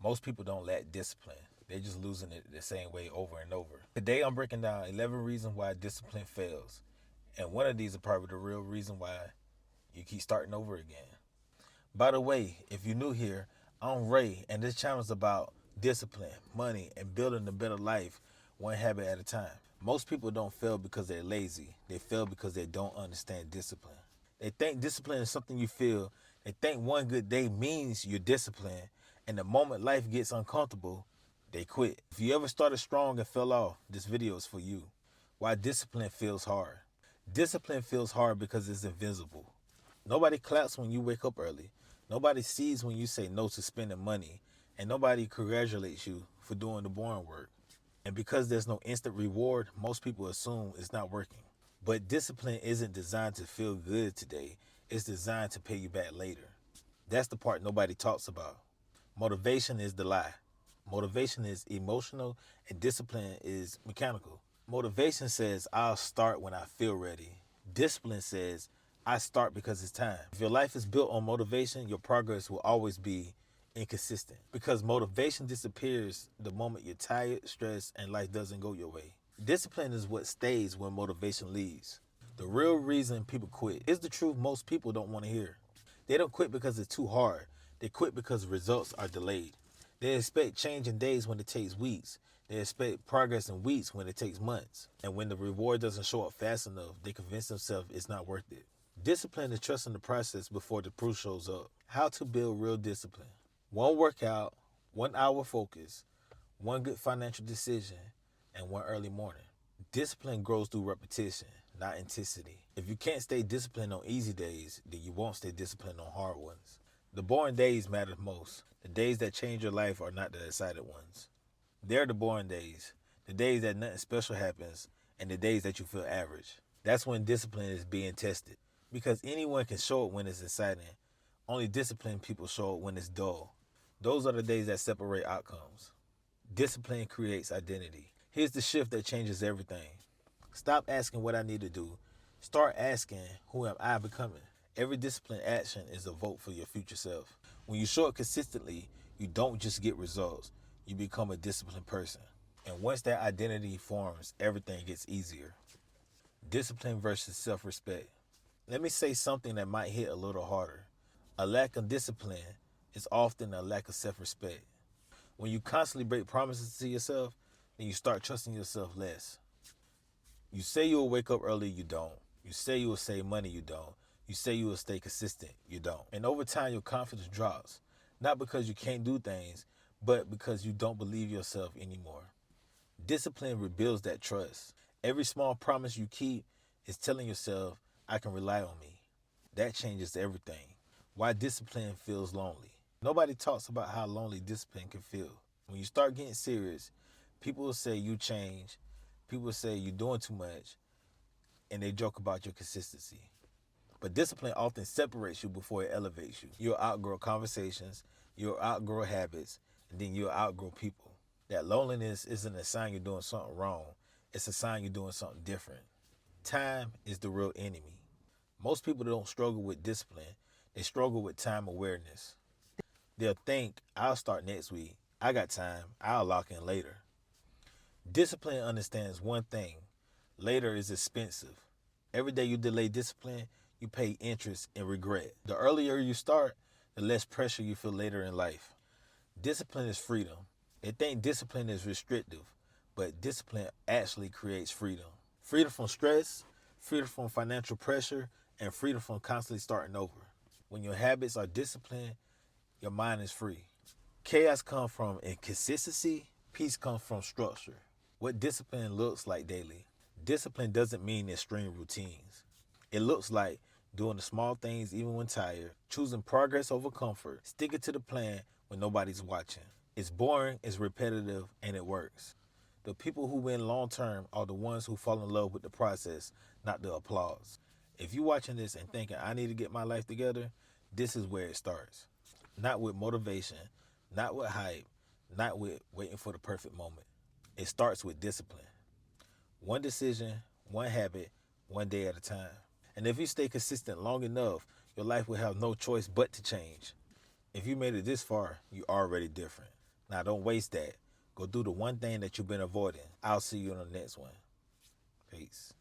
Most people don't lack discipline. They're just losing it the same way over and over. Today I'm breaking down 11 reasons why discipline fails. And one of these are probably the real reason why you keep starting over again. By the way, if you're new here, I'm Ray, and this channel is about discipline, money, and building a better life one habit at a time. Most people don't fail because they're lazy. They fail because they don't understand discipline. They think discipline is something you feel. They think one good day means you're disciplined, and the moment life gets uncomfortable, they quit. If you ever started strong and fell off, this video is for you. Why discipline feels hard. Discipline feels hard because it's invisible. Nobody claps when you wake up early. Nobody sees when you say no to spending money. And nobody congratulates you for doing the boring work. And because there's no instant reward, most people assume it's not working. But discipline isn't designed to feel good today. It's designed to pay you back later. That's the part nobody talks about. Motivation is the lie. Motivation is emotional and discipline is mechanical. Motivation says, I'll start when I feel ready. Discipline says, I start because it's time. If your life is built on motivation, your progress will always be inconsistent because motivation disappears the moment you're tired, stressed, and life doesn't go your way. Discipline is what stays when motivation leaves. The real reason people quit is the truth most people don't want to hear. They don't quit because it's too hard. They quit because results are delayed. They expect change in days when it takes weeks. They expect progress in weeks when it takes months. And when the reward doesn't show up fast enough, they convince themselves it's not worth it. Discipline is trusting the process before the proof shows up. How to build real discipline. One workout, 1 hour focus, one good financial decision, and one early morning. Discipline grows through repetition, not intensity. If you can't stay disciplined on easy days, then you won't stay disciplined on hard ones. The boring days matter most. The days that change your life are not the excited ones. They're the boring days, the days that nothing special happens, and the days that you feel average. That's when discipline is being tested. Because anyone can show it when it's exciting. Only disciplined people show it when it's dull. Those are the days that separate outcomes. Discipline creates identity. Here's the shift that changes everything. Stop asking what I need to do. Start asking, who am I becoming? Every disciplined action is a vote for your future self. When you show it consistently, you don't just get results. You become a disciplined person. And once that identity forms, everything gets easier. Discipline versus self-respect. Let me say something that might hit a little harder. A lack of discipline is often a lack of self-respect. When you constantly break promises to yourself, then you start trusting yourself less. You say you will wake up early, you don't. You say you will save money, you don't. You say you will stay consistent, you don't. And over time, your confidence drops. Not because you can't do things, but because you don't believe yourself anymore. Discipline rebuilds that trust. Every small promise you keep is telling yourself, I can rely on me. That changes everything. Why discipline feels lonely. Nobody talks about how lonely discipline can feel. When you start getting serious, people will say you change. People will say you're doing too much. And they joke about your consistency. But discipline often separates you before it elevates you. You'll outgrow conversations, you'll outgrow habits, and then you'll outgrow people. That loneliness isn't a sign you're doing something wrong. It's a sign you're doing something different. Time is the real enemy. Most people don't struggle with discipline. They struggle with time awareness. They'll think, I'll start next week. I got time. I'll lock in later. Discipline understands one thing. Later is expensive. Every day you delay discipline, you pay interest and regret. The earlier you start, the less pressure you feel later in life. Discipline is freedom. They think discipline is restrictive, but discipline actually creates freedom. Freedom from stress, freedom from financial pressure, and freedom from constantly starting over. When your habits are disciplined, your mind is free. Chaos comes from inconsistency, peace comes from structure. What discipline looks like daily. Discipline doesn't mean extreme routines. It looks like doing the small things even when tired, choosing progress over comfort, sticking to the plan when nobody's watching. It's boring, it's repetitive, and it works. The people who win long term are the ones who fall in love with the process, not the applause. If you're watching this and thinking, I need to get my life together, this is where it starts. Not with motivation, not with hype, not with waiting for the perfect moment. It starts with discipline. One decision, one habit, one day at a time. And if you stay consistent long enough, your life will have no choice but to change. If you made it this far, you're already different. Now, don't waste that. Go do the one thing that you've been avoiding. I'll see you on the next one. Peace.